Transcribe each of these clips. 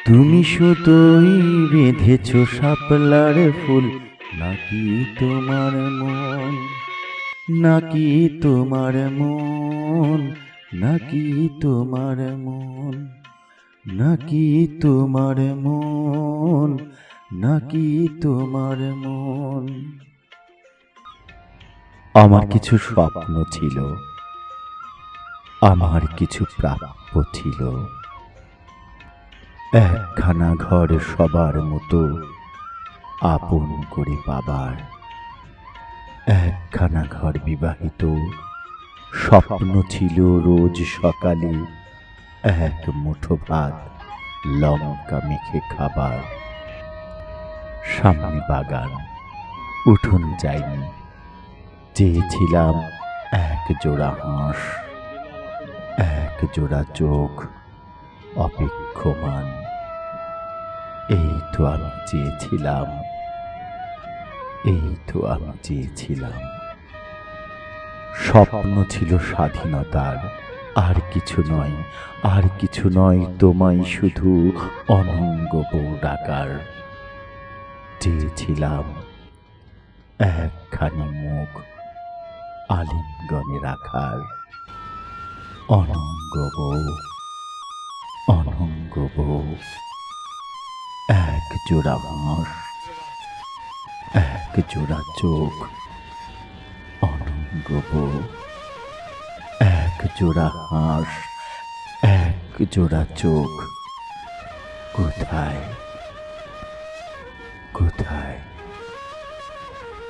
তুমি শুধুই বেঁধেছ শাপলার ফুল, নাকি তোমার মন, নাকি তোমার মন, নাকি তোমার মন, নাকি তোমার মন, নাকি তোমার মন। আমার কিছু স্বপ্ন ছিল, আমার কিছু প্রাপ্য ছিল। একখানা ঘর সবার মতো আপন করে পাবার, একখানা ঘর বিবাহিত। স্বপ্ন ছিল রোজ সকালে এক মুঠো ভাত লঙ্কা মেখে খাবার। সামনে বাগান, উঠোন যায়নি, চেয়েছিলাম এক জোড়া হাঁস, এক জোড়া চোখ অপেক্ষমান। এই তো আমি চেয়েছিলাম, এই তো আমি চেয়েছিলাম। স্বপ্ন ছিল স্বাধীনতার, আর কিছু নয়, আর কিছু নয়, তোমায় শুধু অনঙ্গ বউ ডাকার। চেয়েছিলাম একখানি মুখ আলিঙ্গনে রাখার। অনঙ্গ বউ, অনঙ্গ বউ, এক জোড়া হাঁস, এক জোড়া চোখ। অনঙ্গ বউ, এক জোড়া হাঁস, এক জোড়া চোখ। কোথায়, কোথায়,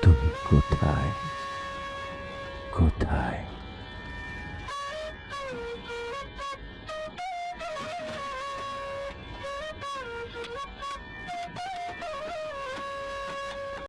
তুমি কোথায়, কোথায়?